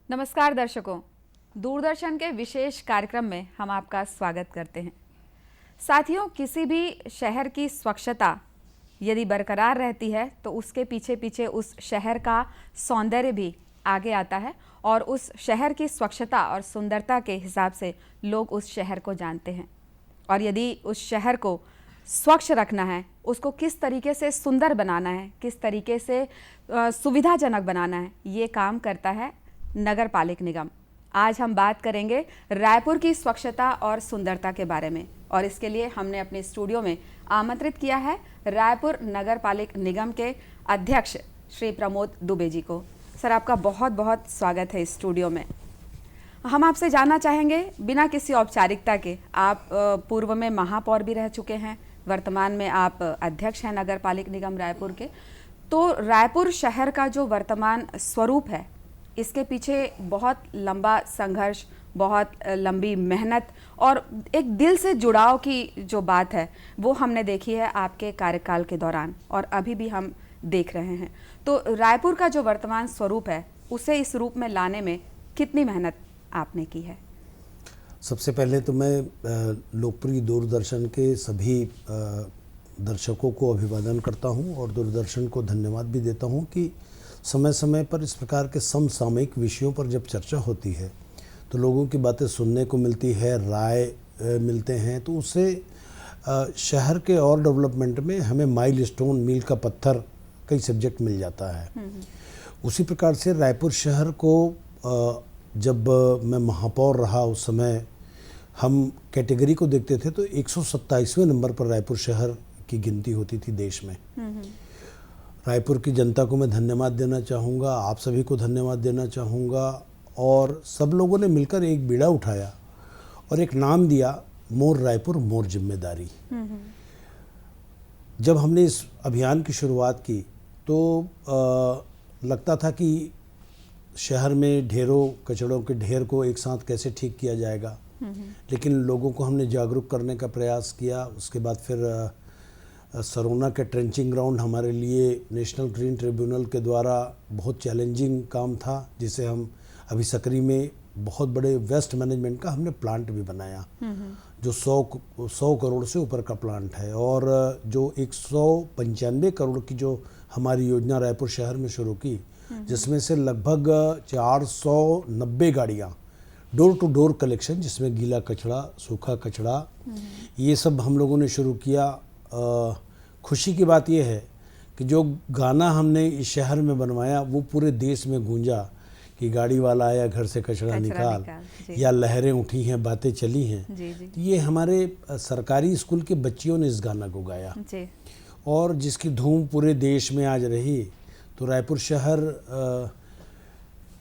नमस्कार दर्शकों, दूरदर्शन के विशेष कार्यक्रम में हम आपका स्वागत करते हैं। साथियों, किसी भी शहर की स्वच्छता यदि बरकरार रहती है तो उसके पीछे पीछे उस शहर का सौंदर्य भी आगे आता है और उस शहर की स्वच्छता और सुंदरता के हिसाब से लोग उस शहर को जानते हैं। और यदि उस शहर को स्वच्छ रखना है, उसको किस तरीके से सुंदर बनाना है, किस तरीके से सुविधाजनक बनाना है, ये काम करता है नगर पालिक निगम। आज हम बात करेंगे रायपुर की स्वच्छता और सुंदरता के बारे में, और इसके लिए हमने अपने स्टूडियो में आमंत्रित किया है रायपुर नगर पालिक निगम के अध्यक्ष श्री प्रमोद दुबे जी को। सर, आपका बहुत बहुत स्वागत है इस स्टूडियो में। हम आपसे जानना चाहेंगे, बिना किसी औपचारिकता के, आप पूर्व में महापौर भी रह चुके हैं, वर्तमान में आप अध्यक्ष हैं नगर पालिक निगम रायपुर के। तो रायपुर शहर का जो वर्तमान स्वरूप है, इसके पीछे बहुत लंबा संघर्ष, बहुत लंबी मेहनत और एक दिल से जुड़ाव की जो बात है वो हमने देखी है आपके कार्यकाल के दौरान, और अभी भी हम देख रहे हैं। तो रायपुर का जो वर्तमान स्वरूप है उसे इस रूप में लाने में कितनी मेहनत आपने की है? सबसे पहले तो मैं लोकप्रिय दूरदर्शन के सभी दर्शकों को अभिवादन करता हूं और दूरदर्शन को धन्यवाद भी देता हूं कि समय समय पर इस प्रकार के समसामयिक विषयों पर जब चर्चा होती है तो लोगों की बातें सुनने को मिलती है, राय मिलते हैं, तो उससे शहर के और डेवलपमेंट में हमें माइलस्टोन, मील का पत्थर, कई सब्जेक्ट मिल जाता है। उसी प्रकार से रायपुर शहर को जब मैं महापौर रहा उस समय हम कैटेगरी को देखते थे तो 127वें नंबर पर रायपुर शहर की गिनती होती थी देश में। रायपुर की जनता को मैं धन्यवाद देना चाहूँगा, आप सभी को धन्यवाद देना चाहूँगा, और सब लोगों ने मिलकर एक बीड़ा उठाया और एक नाम दिया, मोर रायपुर मोर जिम्मेदारी। जब हमने इस अभियान की शुरुआत की तो लगता था कि शहर में ढेरों कचड़ों के ढेर को एक साथ कैसे ठीक किया जाएगा, लेकिन लोगों को हमने जागरूक करने का प्रयास किया। उसके बाद फिर सरोना के ट्रेंचिंग ग्राउंड हमारे लिए नेशनल ग्रीन ट्रिब्यूनल के द्वारा बहुत चैलेंजिंग काम था, जिसे हम अभी सकरी में बहुत बड़े वेस्ट मैनेजमेंट का हमने प्लांट भी बनाया, जो 100 करोड़ से ऊपर का प्लांट है, और जो 195 करोड़ की जो हमारी योजना रायपुर शहर में शुरू की, जिसमें से लगभग 490 गाड़ियाँ डोर टू डोर कलेक्शन, जिसमें गीला कचड़ा, सूखा कचड़ा, ये सब हम लोगों ने शुरू किया। खुशी की बात यह है कि जो गाना हमने इस शहर में बनवाया वो पूरे देश में गूंजा कि गाड़ी वाला आया घर से कचरा निकाल, या लहरें उठी हैं बातें चली हैं। ये हमारे सरकारी स्कूल के बच्चियों ने इस गाना को गाया और जिसकी धूम पूरे देश में आज रही। तो रायपुर शहर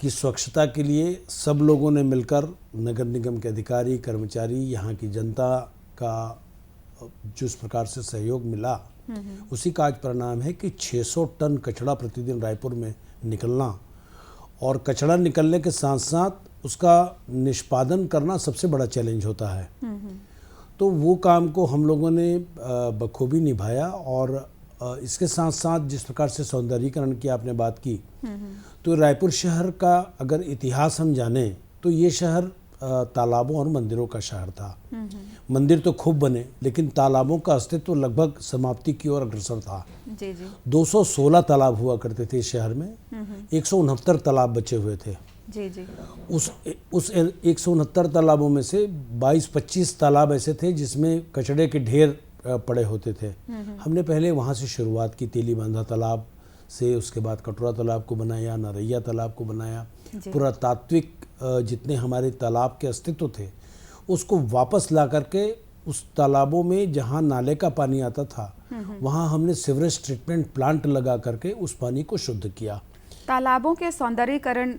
की स्वच्छता के लिए सब लोगों ने मिलकर, नगर निगम के अधिकारी, कर्मचारी, यहाँ की जनता का जिस प्रकार से सहयोग मिला, उसी का आज परिणाम है कि 600 टन कचड़ा प्रतिदिन रायपुर में निकलना, और कचड़ा निकलने के साथ साथ उसका निष्पादन करना सबसे बड़ा चैलेंज होता है। तो वो काम को हम लोगों ने बखूबी निभाया, और इसके साथ साथ जिस प्रकार से सौंदर्यीकरण की आपने बात की, तो रायपुर शहर का अगर इतिहास हम जाने तो ये शहर तालाबों और मंदिरों का शहर था। मंदिर तो खूब बने, लेकिन तालाबों का अस्तित्व लगभग समाप्ति की ओर अग्रसर था। 216 तालाब हुआ करते थे इस शहर में, 169 तालाब बचे हुए थे। उस 169 तालाबों में से 22-25 तालाब ऐसे थे जिसमें कचड़े के ढेर पड़े होते थे। हमने पहले वहाँ से शुरुआत की, तेली बांधा तालाब से, उसके बाद कटोरा तालाब को बनाया, नरैया तालाब को बनाया। पुरातात्विक जितने हमारे तालाब के अस्तित्व थे उसको वापस ला करके उस तालाबों में जहाँ नाले का पानी आता था वहाँ हमने सीवरेज ट्रीटमेंट प्लांट लगा करके उस पानी को शुद्ध किया। तालाबों के सौंदर्यीकरण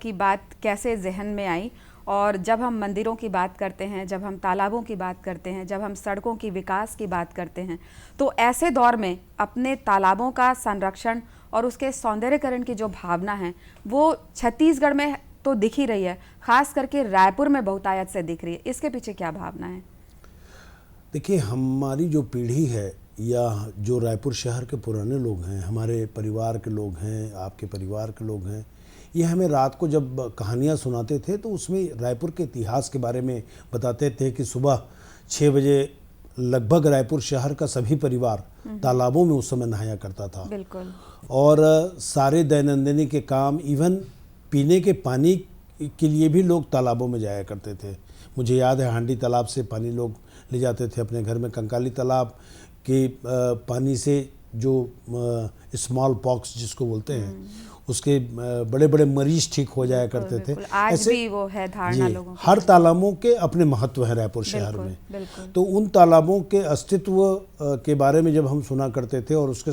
की बात कैसे जहन में आई? और जब हम मंदिरों की बात करते हैं, जब हम तालाबों की बात करते हैं, जब हम सड़कों की विकास की बात करते हैं, तो ऐसे दौर में अपने तालाबों का संरक्षण और उसके सौंदर्यीकरण की जो भावना है वो छत्तीसगढ़ में तो दिख ही रही है, खास करके रायपुर में बहुतायत से दिख रही है। इसके पीछे क्या भावना है? देखिए, हमारी जो पीढ़ी है या जो रायपुर शहर के पुराने लोग हैं, हमारे परिवार के लोग हैं, आपके परिवार के लोग हैं, ये हमें रात को जब कहानियाँ सुनाते थे तो उसमें रायपुर के इतिहास के बारे में बताते थे कि सुबह 6 बजे लगभग रायपुर शहर का सभी परिवार तालाबों में उस समय नहाया करता था। बिल्कुल। और सारे दैनंदिनी के काम, इवन पीने के पानी के लिए भी लोग तालाबों में जाया करते थे। मुझे याद है हांडी तालाब से पानी लोग ले जाते थे अपने घर में। कंकाली तालाब के पानी से जो स्मॉल पॉक्स जिसको बोलते हैं उसके बड़े बड़े मरीज ठीक हो जाया करते थे। आज ऐसे भी वो है धारणा लोगों की। हर तालाबों के अपने महत्व है रायपुर शहर में। तो उन तालाबों के अस्तित्व के बारे में जब हम सुना करते थे और उसके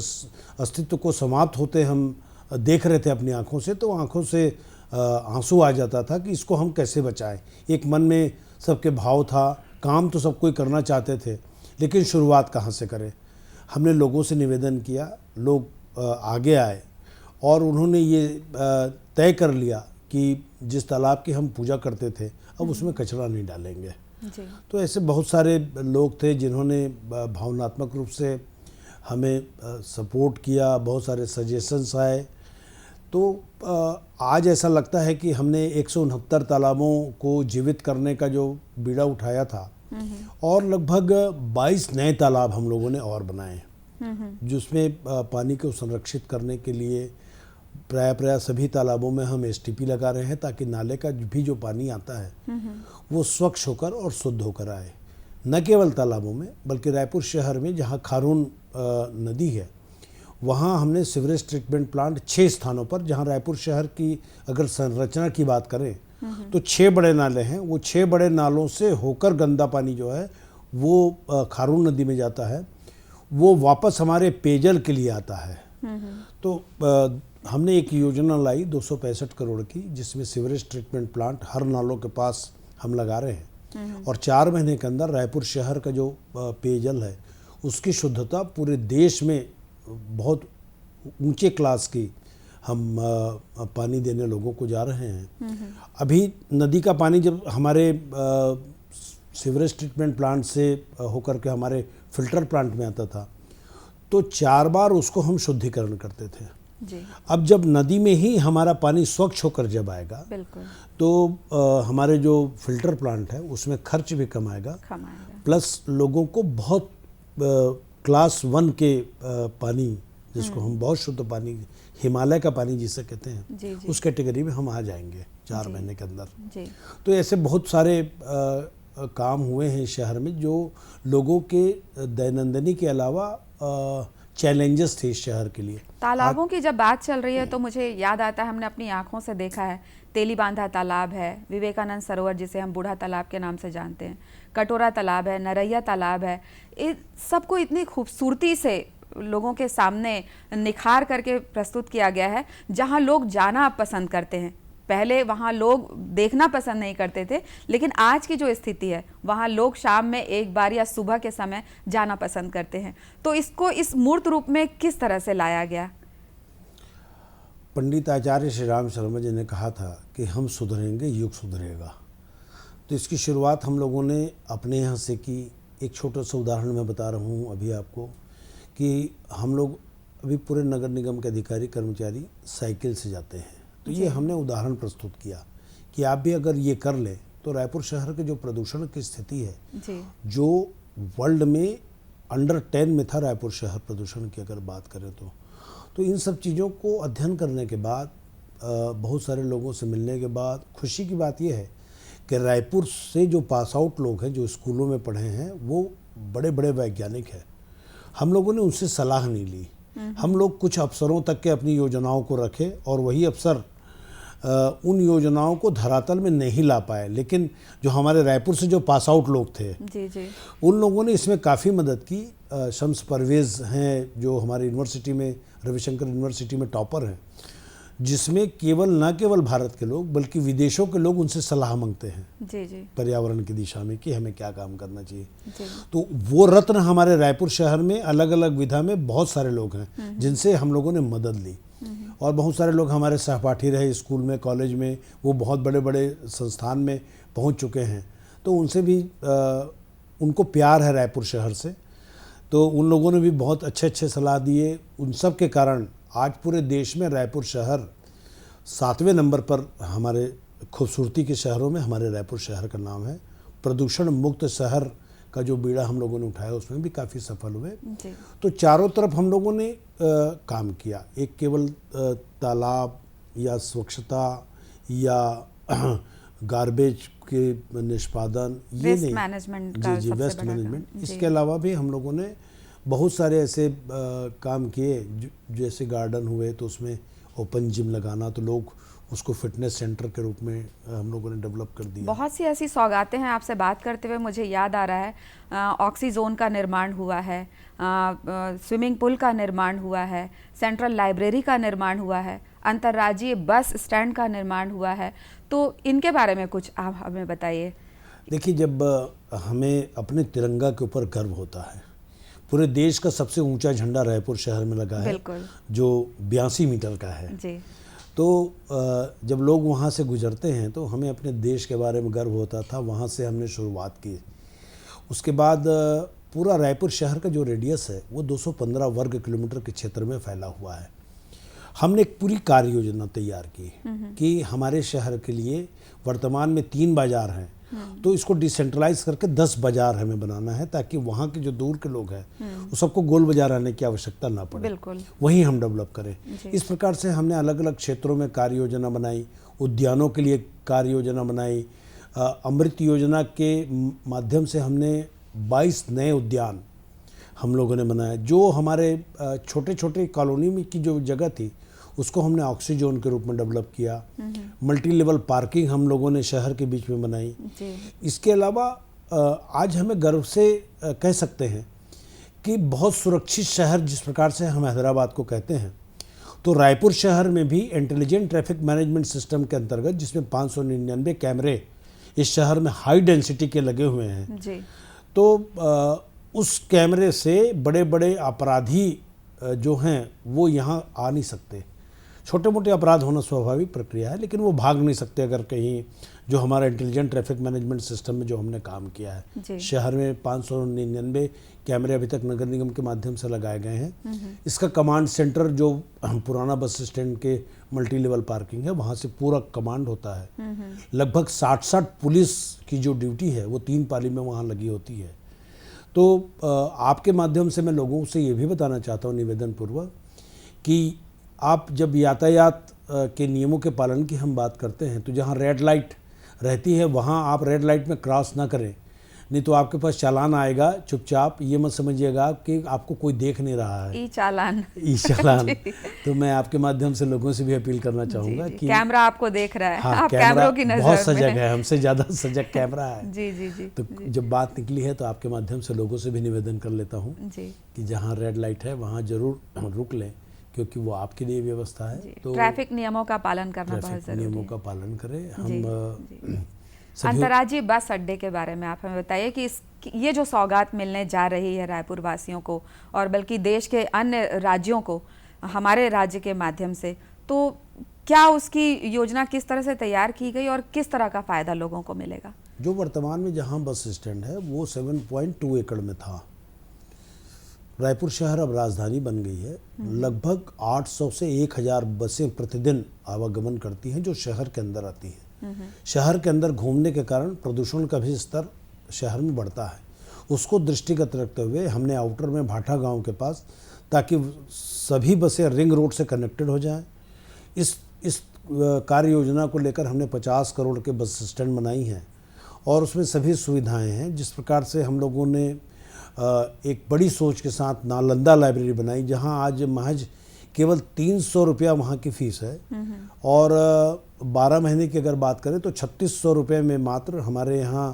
अस्तित्व को समाप्त होते हम देख रहे थे अपनी आंखों से, तो आंखों से आंसू आ जाता था कि इसको हम कैसे बचाएं। एक मन में सबके भाव था, काम तो सब कोई करना चाहते थे, लेकिन शुरुआत कहाँ से करें। हमने लोगों से निवेदन किया, लोग आगे आए और उन्होंने ये तय कर लिया कि जिस तालाब की हम पूजा करते थे अब उसमें कचरा नहीं डालेंगे जी। तो ऐसे बहुत सारे लोग थे जिन्होंने भावनात्मक रूप से हमें सपोर्ट किया, बहुत सारे सजेशंस आए। तो आज ऐसा लगता है कि हमने 169 तालाबों को जीवित करने का जो बीड़ा उठाया था और लगभग 22 नए तालाब हम लोगों ने और बनाए, जिसमें पानी को संरक्षित करने के लिए प्राय सभी तालाबों में हम एसटीपी लगा रहे हैं, ताकि नाले का भी जो पानी आता है वो स्वच्छ होकर और शुद्ध होकर आए। न केवल तालाबों में बल्कि रायपुर शहर में जहाँ खारून नदी है वहाँ हमने सीवरेज ट्रीटमेंट प्लांट 6 स्थानों पर, जहाँ रायपुर शहर की अगर संरचना की बात करें तो 6 बड़े नाले हैं। वो 6 बड़े नालों से होकर गंदा पानी जो है वो खारून नदी में जाता है, वो वापस हमारे पेयजल के लिए आता है। तो हमने एक योजना लाई 265 करोड़ की, जिसमें सीवरेज ट्रीटमेंट प्लांट हर नालों के पास हम लगा रहे हैं और 4 महीने के अंदर रायपुर शहर का जो पेयजल है उसकी शुद्धता पूरे देश में बहुत ऊंचे क्लास की हम पानी देने लोगों को जा रहे हैं। अभी नदी का पानी जब हमारे सीवरेज ट्रीटमेंट प्लांट से होकर के हमारे फिल्टर प्लांट में आता था तो 4 बार उसको हम शुद्धिकरण करते थे जी। अब जब नदी में ही हमारा पानी स्वच्छ होकर जब आएगा तो हमारे जो फिल्टर प्लांट है उसमें खर्च भी कम आएगा, प्लस लोगों को बहुत क्लास 1 के पानी, जिसको हम बहुत शुद्ध पानी, हिमालय का पानी जिसे कहते हैं जी। उस कैटेगरी में हम आ जाएंगे 4 महीने के अंदर जी। तो ऐसे बहुत सारे काम हुए हैं शहर में जो लोगों के दैनंदिनी के अलावा चैलेंजेस थे इस शहर के लिए। तालाबों की जब बात चल रही है तो मुझे याद आता है, हमने अपनी आंखों से देखा है, तेली बांधा तालाब है, विवेकानंद सरोवर जिसे हम बूढ़ा तालाब के नाम से जानते हैं, कटोरा तालाब है, नरैया तालाब है। इन सबको इतनी खूबसूरती से लोगों के सामने निखार करके प्रस्तुत किया गया है, जहां लोग जाना पसंद करते हैं। पहले वहाँ लोग देखना पसंद नहीं करते थे, लेकिन आज की जो स्थिति है वहाँ लोग शाम में एक बार या सुबह के समय जाना पसंद करते हैं। तो इसको इस मूर्त रूप में किस तरह से लाया गया? पंडित आचार्य श्री राम शर्मा जी ने कहा था कि हम सुधरेंगे, युग सुधरेगा। तो इसकी शुरुआत हम लोगों ने अपने यहाँ से की। एक छोटा सा उदाहरण मैं बता रहा हूँ अभी आपको कि हम लोग अभी पूरे नगर निगम के अधिकारी कर्मचारी साइकिल से जाते हैं। तो ये हमने उदाहरण प्रस्तुत किया कि आप भी अगर ये कर लें तो रायपुर शहर के जो प्रदूषण की स्थिति है जी। जो वर्ल्ड में अंडर 10 में था रायपुर शहर प्रदूषण की अगर बात करें तो इन सब चीज़ों को अध्ययन करने के बाद, बहुत सारे लोगों से मिलने के बाद खुशी की बात यह है कि रायपुर से जो पास आउट लोग हैं, जो स्कूलों में पढ़े हैं, वो बड़े बड़े वैज्ञानिक हैं। हम लोगों ने उनसे सलाह नहीं ली। हम लोग कुछ अफसरों तक के अपनी योजनाओं को रखे और वही अफसर उन योजनाओं को धरातल में नहीं ला पाए, लेकिन जो हमारे रायपुर से जो पास आउट लोग थे जी। उन लोगों ने इसमें काफ़ी मदद की। शम्स परवेज़ हैं जो हमारी यूनिवर्सिटी में, रविशंकर यूनिवर्सिटी में टॉपर हैं, जिसमें न केवल भारत के लोग बल्कि विदेशों के लोग उनसे सलाह मांगते हैं जी। पर्यावरण की दिशा में कि हमें क्या काम करना चाहिए जी। तो वो रत्न हमारे रायपुर शहर में अलग अलग विधा में बहुत सारे लोग हैं जिनसे हम लोगों ने मदद ली। और बहुत सारे लोग हमारे सहपाठी रहे स्कूल में, कॉलेज में, वो बहुत बड़े बड़े संस्थान में पहुंच चुके हैं। तो उनसे भी उनको प्यार है रायपुर शहर से, तो उन लोगों ने भी बहुत अच्छे अच्छे सलाह दिए। उन सब के कारण आज पूरे देश में रायपुर शहर 7वें नंबर पर हमारे खूबसूरती के शहरों में हमारे रायपुर शहर का नाम है। प्रदूषण मुक्त शहर का जो बीड़ा हम लोगों ने उठाया उसमें भी काफ़ी सफल हुए। तो चारों तरफ हम लोगों ने काम किया। एक केवल तालाब या स्वच्छता या गार्बेज के निष्पादन ये नहीं, मैनेजमेंट जी वेस्ट मैनेजमेंट। इसके अलावा भी हम लोगों ने बहुत सारे ऐसे काम किए, जैसे गार्डन हुए तो उसमें ओपन जिम लगाना, तो लोग उसको फिटनेस सेंटर के रूप में हम लोगों ने डेवलप कर दिया। बहुत सी ऐसी सौगातें हैं। आपसे बात करते हुए मुझे याद आ रहा है, ऑक्सीजोन का निर्माण हुआ है, स्विमिंग पूल का निर्माण हुआ है, सेंट्रल लाइब्रेरी का निर्माण हुआ है, अंतर्राज्यीय बस स्टैंड का निर्माण हुआ है। तो इनके बारे में कुछ आप हमें बताइए। देखिए, जब हमें अपने तिरंगा के ऊपर गर्व होता है, पूरे देश का सबसे ऊंचा झंडा रायपुर शहर में लगा है, जो 82 मीटर का है जी। तो जब लोग वहाँ से गुजरते हैं तो हमें अपने देश के बारे में गर्व होता था। वहाँ से हमने शुरुआत की। उसके बाद पूरा रायपुर शहर का जो रेडियस है वो 215 वर्ग किलोमीटर के क्षेत्र में फैला हुआ है। हमने एक पूरी कार्य योजना तैयार की कि हमारे शहर के लिए वर्तमान में 3 बाजार हैं, तो इसको डिसेंट्रलाइज करके 10 बाजार हमें बनाना है, ताकि वहाँ के जो दूर के लोग हैं वो सबको गोल बाजार आने की आवश्यकता ना पड़े, वहीं हम डेवलप करें। इस प्रकार से हमने अलग अलग क्षेत्रों में कार्य योजना बनाई। उद्यानों के लिए कार्य योजना बनाई। अमृत योजना के माध्यम से हमने 22 नए उद्यान हम लोगों ने बनाए। जो हमारे छोटे छोटे कॉलोनी में की जो जगह थी उसको हमने ऑक्सीजोन के रूप में डेवलप किया। मल्टी लेवल पार्किंग हम लोगों ने शहर के बीच में बनाई। इसके अलावा आज हमें गर्व से कह सकते हैं कि बहुत सुरक्षित शहर जिस प्रकार से हम हैदराबाद को कहते हैं, तो रायपुर शहर में भी इंटेलिजेंट ट्रैफिक मैनेजमेंट सिस्टम के अंतर्गत, जिसमें 599 कैमरे इस शहर में हाई डेंसिटी के लगे हुए हैं जी। तो उस कैमरे से बड़े बड़े अपराधी जो हैं वो यहाँ आ नहीं सकते। छोटे मोटे अपराध होना स्वाभाविक प्रक्रिया है, लेकिन वो भाग नहीं सकते अगर कहीं जो हमारा इंटेलिजेंट ट्रैफिक मैनेजमेंट सिस्टम में जो हमने काम किया है। शहर में 599 कैमरे अभी तक नगर निगम के माध्यम से लगाए गए हैं। इसका कमांड सेंटर जो पुराना बस स्टैंड के मल्टी लेवल पार्किंग है वहाँ से पूरा कमांड होता है। लगभग 60 पुलिस की जो ड्यूटी है वो 3 पाली में वहाँ लगी होती है। तो आपके माध्यम से मैं लोगों से ये भी बताना चाहता हूँ निवेदन पूर्वक कि आप जब यातायात के नियमों के पालन की हम बात करते हैं तो जहाँ रेड लाइट रहती है वहाँ आप रेड लाइट में क्रॉस ना करें, नहीं तो आपके पास चालान आएगा। चुपचाप ये मत समझिएगा कि आपको कोई देख नहीं रहा है। ई चालान तो मैं आपके माध्यम से लोगों से भी अपील करना चाहूँगा कि कैमरा आपको देख रहा है। हाँ, आप कैमरों की नजर बहुत सजग है, हमसे ज़्यादा सजग कैमरा है। जी। तो जब बात निकली है तो आपके माध्यम से लोगों से भी निवेदन कर लेता हूँ कि जहाँ रेड लाइट है वहाँ जरूर रुक लें, क्योंकि वो आपके लिए व्यवस्था है। तो ट्रैफिक नियमों का पालन करना बहुत जरूरी है। नियमों का पालन करें। हम अंतर्राज्यीय बस अड्डे के बारे में आप हमें बताइए कि ये जो सौगात मिलने जा रही है रायपुर वासियों को और बल्कि देश के अन्य राज्यों को हमारे राज्य के माध्यम से, तो क्या उसकी योजना किस तरह से तैयार की गई और किस तरह का फायदा लोगों को मिलेगा? जो वर्तमान में जहां बस स्टैंड है वो 7.2 एकड़ में था। रायपुर शहर अब राजधानी बन गई है। लगभग 800 से 1000 बसें प्रतिदिन आवागमन करती हैं जो शहर के अंदर आती हैं। शहर के अंदर घूमने के कारण प्रदूषण का भी स्तर शहर में बढ़ता है। उसको दृष्टिगत रखते हुए हमने आउटर में भाठा गांव के पास, ताकि सभी बसें रिंग रोड से कनेक्टेड हो जाएं, इस कार्य योजना को लेकर हमने 50 करोड़ के बस स्टैंड बनाई हैं और उसमें सभी सुविधाएं हैं। जिस प्रकार से हम लोगों ने एक बड़ी सोच के साथ नालंदा लाइब्रेरी बनाई, जहां आज महज केवल 300 रुपया वहाँ की फीस है और 12 महीने की अगर बात करें तो 3600 रुपये में मात्र हमारे यहाँ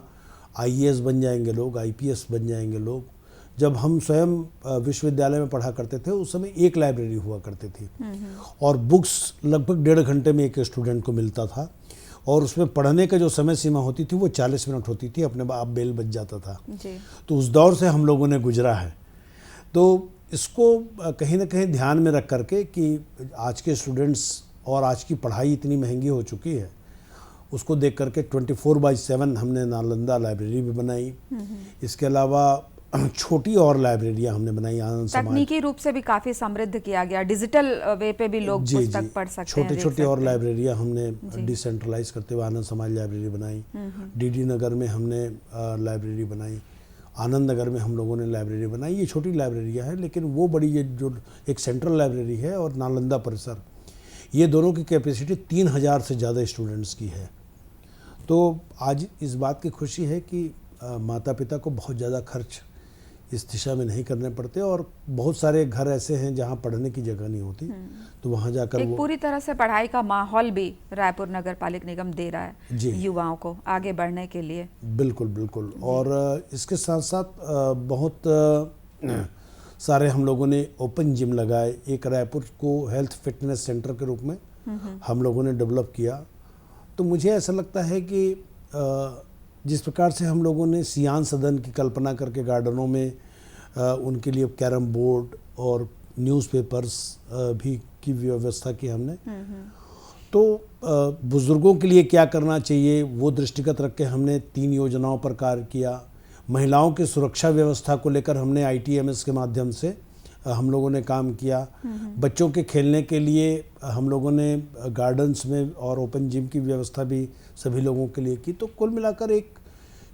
IAS बन जाएंगे लोग, IPS बन जाएंगे लोग। जब हम स्वयं विश्वविद्यालय में पढ़ा करते थे उस समय एक लाइब्रेरी हुआ करती थी और बुक्स लगभग 1.5 घंटे में एक स्टूडेंट को मिलता था और उसमें पढ़ने का जो समय सीमा होती थी वो 40 मिनट होती थी, अपने आप बेल बच जाता था जी। तो उस दौर से हम लोगों ने गुजरा है। तो इसको कहीं ना कहीं ध्यान में रख करके कि आज के स्टूडेंट्स और आज की पढ़ाई इतनी महंगी हो चुकी है, उसको देख करके 24/7 हमने नालंदा लाइब्रेरी भी बनाई। इसके अलावा छोटी और लाइब्रेरियां हमने बनाई आनंद समाज। तकनीकी रूप से भी काफी समृद्ध किया गया, डिजिटल वे पे भी लोग पुस्तक पढ़ सकते हैं। छोटी छोटी और लाइब्रेरियां हमने डिसेंट्रलाइज करते हुए आनंद समाज लाइब्रेरी बनाई। डीडी नगर में हमने लाइब्रेरी बनाई, आनंद नगर में हम लोगों ने लाइब्रेरी बनाई। ये छोटी लाइब्रेरियां हैं, लेकिन वो बड़ी, ये जो एक सेंट्रल लाइब्रेरी है और नालंदा परिसर, ये दोनों की कैपेसिटी 3000 से ज़्यादा स्टूडेंट्स की है। तो आज इस बात की खुशी है कि माता पिता को बहुत ज़्यादा खर्च इस दिशा में नहीं करने पड़ते, और बहुत सारे घर ऐसे हैं जहां पढ़ने की जगह नहीं होती, तो वहां जाकर एक पूरी तरह से पढ़ाई का माहौल भी रायपुर नगर पालिक निगम दे रहा है युवाओं को आगे बढ़ने के लिए। बिल्कुल बिल्कुल। और इसके साथ साथ बहुत सारे हम लोगों ने ओपन जिम लगाए। एक रायपुर को हेल्थ फिटनेस सेंटर के रूप में हम लोगों ने डेवलप किया। तो मुझे ऐसा लगता है कि जिस प्रकार से हम लोगों ने सियान सदन की कल्पना करके गार्डनों में उनके लिए कैरम बोर्ड और न्यूज़पेपर्स भी की व्यवस्था की हमने, तो बुज़ुर्गों के लिए क्या करना चाहिए वो दृष्टिगत रख के हमने 3 योजनाओं पर कार्य किया। महिलाओं की सुरक्षा व्यवस्था को लेकर हमने ITMS के माध्यम से हम लोगों ने काम किया। बच्चों के खेलने के लिए हम लोगों ने गार्डन्स में और ओपन जिम की व्यवस्था भी सभी लोगों के लिए की। तो कुल मिलाकर एक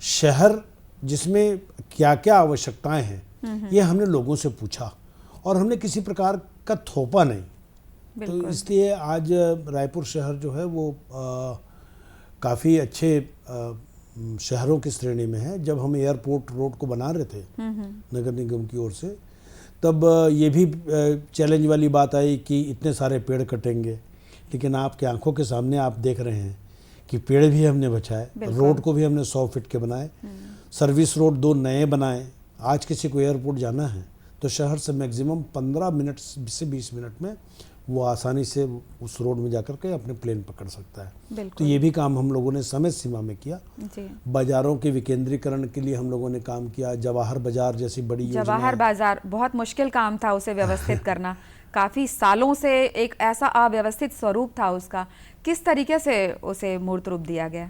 शहर जिसमें क्या क्या आवश्यकताएं हैं ये हमने लोगों से पूछा, और हमने किसी प्रकार का थोपा नहीं। तो इसलिए आज रायपुर शहर जो है वो काफ़ी अच्छे शहरों की श्रेणी में है। जब हम एयरपोर्ट रोड को बना रहे थे नगर निगम की ओर से, तब ये भी चैलेंज वाली बात आई कि इतने सारे पेड़ कटेंगे, लेकिन आपकी आंखों के सामने आप देख रहे हैं कि पेड़ भी हमने बचाए, रोड को भी हमने 100 फीट के बनाए, सर्विस रोड 2 नए बनाए। आज किसी को एयरपोर्ट जाना है तो शहर से मैक्सिमम 15 मिनट से 20 मिनट में वो आसानी से उस रोड में जाकर के अपने प्लेन पकड़ सकता है। तो ये भी काम हम लोगों ने समय सीमा में किया। बाजारों के विकेंद्रीकरण के लिए हम लोगों ने काम किया। जवाहर बाजार जैसी बड़ी योजना। जवाहर बाजार बहुत मुश्किल काम था उसे व्यवस्थित करना, काफी सालों से एक ऐसा अव्यवस्थित स्वरूप था उसका। किस तरीके से उसे मूर्त रूप दिया गया?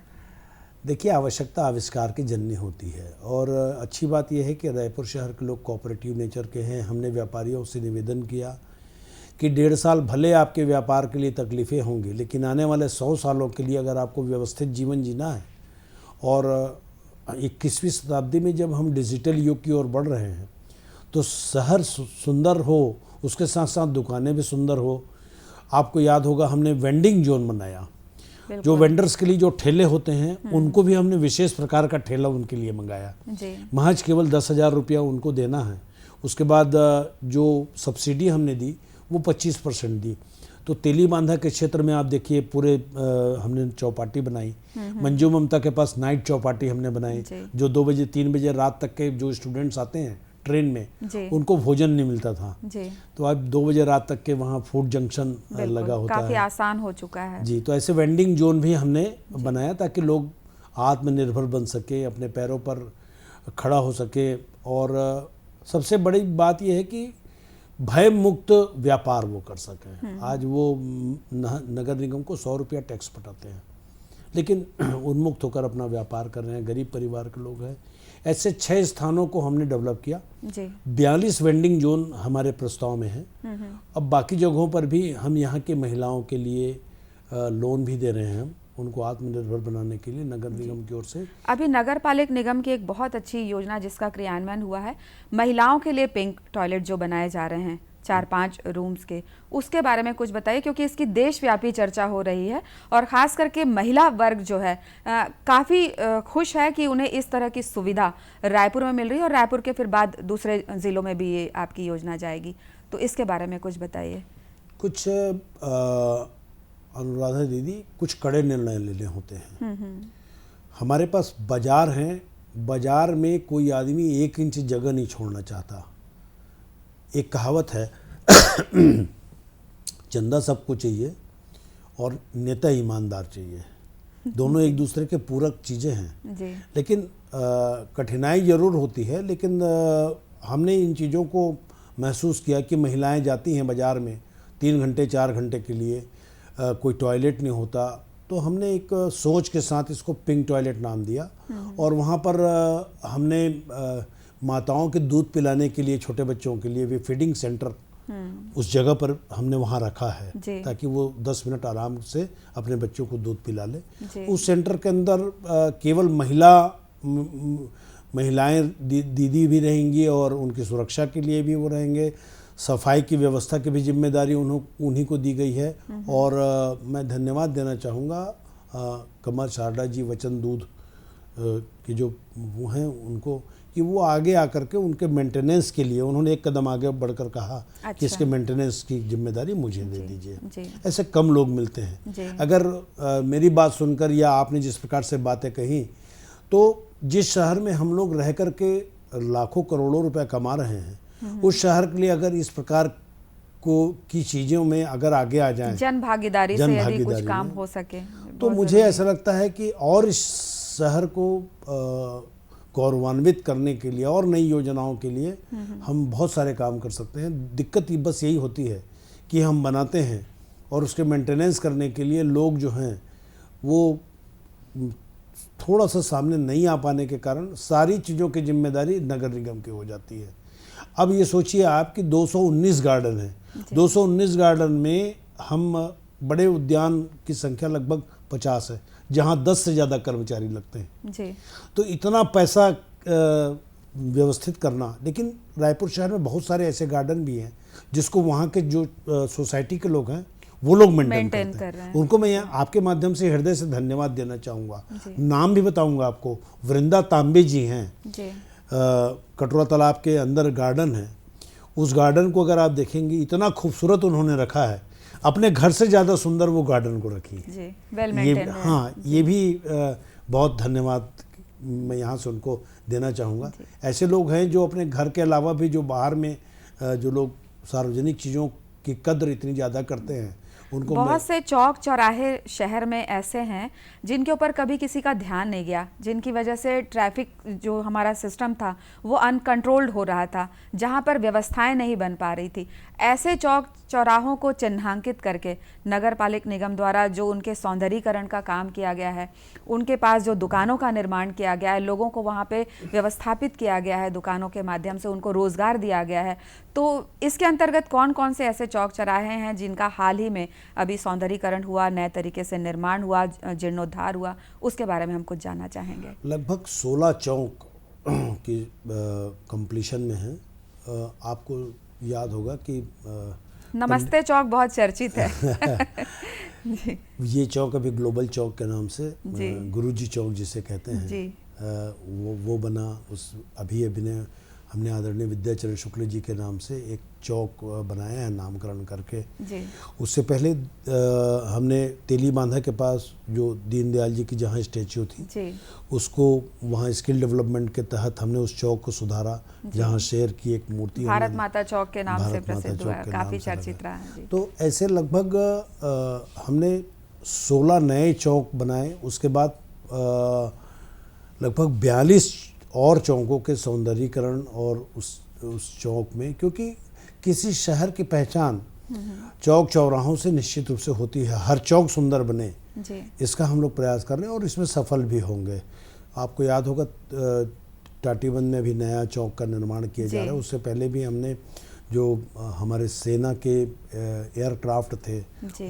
देखिए, आवश्यकता आविष्कार की जननी होती है, और अच्छी बात यह है कि रायपुर शहर के लोग कोऑपरेटिव नेचर के हैं। हमने व्यापारियों से निवेदन किया कि 1.5 साल भले आपके व्यापार के लिए तकलीफ़ें होंगी, लेकिन आने वाले 100 सालों के लिए अगर आपको व्यवस्थित जीवन जीना है, और 21वीं शताब्दी में जब हम डिजिटल युग की ओर बढ़ रहे हैं, तो शहर सुंदर हो, उसके साथ साथ दुकानें भी सुंदर हो। आपको याद होगा हमने वेंडिंग जोन बनाया, जो वेंडर्स के लिए जो ठेले होते हैं उनको भी हमने विशेष प्रकार का ठेला उनके लिए मंगाया। महज केवल 10,000 रुपया उनको देना है। उसके बाद जो सब्सिडी हमने दी वो 25% दी। तो तेली बांधा के क्षेत्र में आप देखिए पूरे हमने चौपाटी बनाई। मंजू ममता के पास नाइट चौपाटी हमने बनाई, जो 2 बजे 3 बजे रात तक के जो स्टूडेंट्स आते हैं ट्रेन में उनको भोजन नहीं मिलता था, तो आज 2 बजे रात तक के वहाँ फूड जंक्शन लगा होता है, काफी आसान हो चुका है जी। तो ऐसे वेंडिंग जोन भी हमने बनाया ताकि लोग आत्मनिर्भर बन सके, अपने पैरों पर खड़ा हो सके। और सबसे बड़ी बात यह है कि भय मुक्त व्यापार वो कर सकें। आज वो नगर निगम को 100 रुपया टैक्स पटाते हैं, लेकिन उन्मुक्त होकर अपना व्यापार कर रहे हैं, गरीब परिवार के लोग हैं। ऐसे 6 स्थानों को हमने डेवलप किया जी। 42 वेंडिंग जोन हमारे प्रस्ताव में है। अब बाकी जगहों पर भी हम यहाँ के महिलाओं के लिए लोन भी दे रहे हैं, हम उनको आत्मनिर्भर बनाने के लिए नगर निगम की ओर से। अभी नगर पालिक निगम की एक बहुत अच्छी योजना जिसका क्रियान्वयन हुआ है, महिलाओं के लिए पिंक टॉयलेट जो बनाए जा रहे हैं 4-5 रूम्स के, उसके बारे में कुछ बताइए, क्योंकि इसकी देशव्यापी चर्चा हो रही है और ख़ास करके महिला वर्ग जो है काफ़ी खुश है कि उन्हें इस तरह की सुविधा रायपुर में मिल रही है, और रायपुर के फिर बाद दूसरे ज़िलों में भी ये आपकी योजना जाएगी। तो इसके बारे में कुछ बताइए। कुछ अनुराधा दीदी, कुछ कड़े निर्णय लेने होते हैं। हमारे पास बाजार हैं, बाजार में कोई आदमी 1 इंच जगह नहीं छोड़ना चाहता। एक कहावत है चंदा सबको चाहिए और नेता ईमानदार चाहिए, दोनों एक दूसरे के पूरक चीज़ें हैं जी। लेकिन कठिनाई ज़रूर होती है, लेकिन हमने इन चीज़ों को महसूस किया कि महिलाएं जाती हैं बाज़ार में 3 घंटे 4 घंटे के लिए, कोई टॉयलेट नहीं होता, तो हमने एक सोच के साथ इसको पिंक टॉयलेट नाम दिया। और वहाँ पर हमने माताओं के दूध पिलाने के लिए, छोटे बच्चों के लिए भी फीडिंग सेंटर उस जगह पर हमने वहाँ रखा है ताकि वो 10 मिनट आराम से अपने बच्चों को दूध पिला ले। उस सेंटर के अंदर केवल महिलाएं दीदी भी रहेंगी और उनकी सुरक्षा के लिए भी वो रहेंगे। सफाई की व्यवस्था की भी जिम्मेदारी उन्हीं को दी गई है। और मैं धन्यवाद देना चाहूँगा कमर शारदा जी वचन दूध की जो वो हैं उनको, कि वो आगे आकर के उनके मेंटेनेंस के लिए उन्होंने एक कदम आगे बढ़कर कहा कि इसके मेंटेनेंस की जिम्मेदारी मुझे दे दीजिए। ऐसे कम लोग मिलते हैं। अगर मेरी बात सुनकर या आपने जिस प्रकार से बातें कही, तो जिस शहर में हम लोग रह कर के लाखों करोड़ों रुपए कमा रहे हैं, उस शहर के लिए अगर इस प्रकार की चीज़ों में अगर आगे आ जाएं, जन भागीदारी से यदि कुछ काम हो सके, तो मुझे ऐसा लगता है कि और इस शहर को गौरवान्वित करने के लिए और नई योजनाओं के लिए हम बहुत सारे काम कर सकते हैं। दिक्कत बस यही होती है कि हम बनाते हैं और उसके मेंटेनेंस करने के लिए लोग जो हैं वो थोड़ा सा सामने नहीं आ पाने के कारण सारी चीज़ों की जिम्मेदारी नगर निगम की हो जाती है। अब ये सोचिए आप कि 219 गार्डन हैं, 219 गार्डन में हम बड़े उद्यान की संख्या लगभग 50 है, जहाँ 10 से ज़्यादा कर्मचारी लगते हैं जी। तो इतना पैसा व्यवस्थित करना, लेकिन रायपुर शहर में बहुत सारे ऐसे गार्डन भी हैं जिसको वहाँ के जो सोसाइटी के लोग हैं वो लोग मेंटेन कर रहे हैं। उनको मैं आपके माध्यम से हृदय से धन्यवाद देना चाहूँगा। नाम भी बताऊँगा आपको, वृंदा तांबे जी हैं, कटोरा तालाब के अंदर गार्डन है। उस गार्डन को अगर आप देखेंगे इतना खूबसूरत उन्होंने रखा है, अपने घर से ज़्यादा सुंदर वो गार्डन को रखी है। ये हाँ, ये भी बहुत धन्यवाद मैं यहाँ से उनको देना चाहूँगा। ऐसे लोग हैं जो अपने घर के अलावा भी जो बाहर में जो लोग सार्वजनिक चीज़ों की कद्र इतनी ज़्यादा करते हैं, उनको बहुत से चौक चौराहे शहर में ऐसे हैं जिनके ऊपर कभी किसी का ध्यान नहीं गया, जिनकी वजह से ट्रैफिक जो हमारा सिस्टम था वो अनकंट्रोल्ड हो रहा था, जहां पर व्यवस्थाएं नहीं बन पा रही थी। ऐसे चौक चौराहों को चिन्हांकित करके नगर पालिक निगम द्वारा जो उनके सौंदर्यीकरण का काम किया गया है, उनके पास जो दुकानों का निर्माण किया गया है, लोगों को वहाँ पे व्यवस्थापित किया गया है, दुकानों के माध्यम से उनको रोजगार दिया गया है। तो इसके अंतर्गत कौन कौन से ऐसे चौक चौराहे हैं जिनका हाल ही में अभी सौंदर्यीकरण हुआ, नए तरीके से निर्माण हुआ, जीर्णोद्धार हुआ, उसके बारे में हम कुछ जानना चाहेंगे। लगभग 16 चौक की कंप्लीशन में है। आपको याद होगा कि नमस्ते चौक बहुत चर्चित है ये चौक अभी ग्लोबल चौक के नाम से गुरुजी चौक जिसे कहते हैं वो बना। उस अभी हमने आदरणीय विद्याचरण शुक्ल जी के नाम से एक चौक बनाया है नामकरण करके जी। उससे पहले हमने तेली बांधा के पास जो दीनदयाल जी की जहाँ स्टैच्यू थी जी। उसको वहाँ स्किल डेवलपमेंट के तहत हमने उस चौक को सुधारा, जहाँ शेर की एक मूर्ति भारत माता चौक के नाम से प्रसिद्ध हुआ, काफी चर्चित रहा है। तो ऐसे लगभग हमने 16 नए चौक बनाए। उसके बाद लगभग 42 और चौकों के सौंदर्यीकरण और उस चौक में, क्योंकि किसी शहर की पहचान चौक चौराहों से निश्चित रूप से होती है। हर चौक सुंदर बने जी। इसका हम लोग प्रयास कर रहे हैं और इसमें सफल भी होंगे। आपको याद होगा टाटीबंद में भी नया चौक का निर्माण किया जा रहा है। उससे पहले भी हमने जो हमारे सेना के एयरक्राफ्ट थे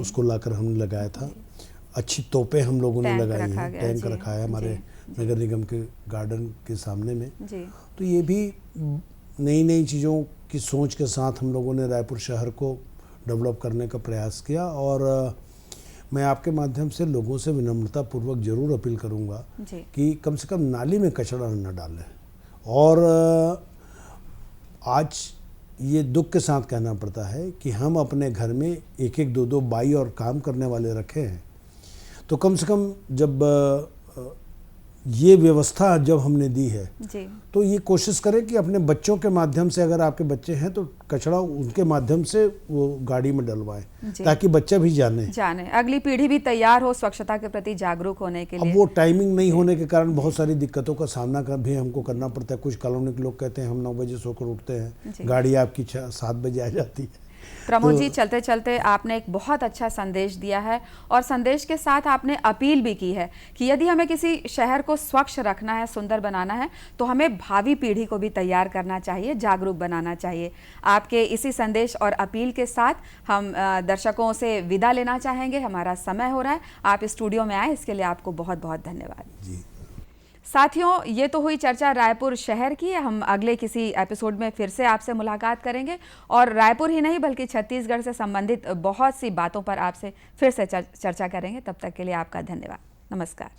उसको लाकर हमने लगाया था। अच्छी तोपें हम लोगों ने लगाई हैं, टैंक रखा है हमारे नगर निगम के गार्डन के सामने में जी। तो ये भी नई नई चीज़ों की सोच के साथ हम लोगों ने रायपुर शहर को डेवलप करने का प्रयास किया। और मैं आपके माध्यम से लोगों से विनम्रता पूर्वक जरूर अपील करूंगा कि कम से कम नाली में कचरा न डालें। और आज ये दुख के साथ कहना पड़ता है कि हम अपने घर में एक एक दो दो बाई और काम करने वाले रखे हैं, तो कम से कम जब ये व्यवस्था जब हमने दी है जी। तो ये कोशिश करें कि अपने बच्चों के माध्यम से, अगर आपके बच्चे हैं तो कचरा उनके माध्यम से वो गाड़ी में डलवाएं ताकि बच्चा भी जाने अगली पीढ़ी भी तैयार हो स्वच्छता के प्रति जागरूक होने के लिए। अब वो टाइमिंग नहीं होने के कारण बहुत सारी दिक्कतों का सामना भी हमको करना पड़ता है। कुछ कॉलोनी के लोग कहते हैं हम 9 बजे सोकर उठते हैं, गाड़ी आपकी 7 बजे आ जाती है प्रमोद जी, चलते चलते आपने एक बहुत अच्छा संदेश दिया है और संदेश के साथ आपने अपील भी की है कि यदि हमें किसी शहर को स्वच्छ रखना है, सुंदर बनाना है, तो हमें भावी पीढ़ी को भी तैयार करना चाहिए, जागरूक बनाना चाहिए। आपके इसी संदेश और अपील के साथ हम दर्शकों से विदा लेना चाहेंगे। हमारा समय हो रहा है। आप स्टूडियो में आए, इसके लिए आपको बहुत बहुत धन्यवाद जी। साथियों, ये तो हुई चर्चा रायपुर शहर की। हम अगले किसी एपिसोड में फिर से आपसे मुलाकात करेंगे और रायपुर ही नहीं बल्कि छत्तीसगढ़ से संबंधित बहुत सी बातों पर आपसे फिर से चर्चा करेंगे। तब तक के लिए आपका धन्यवाद। नमस्कार।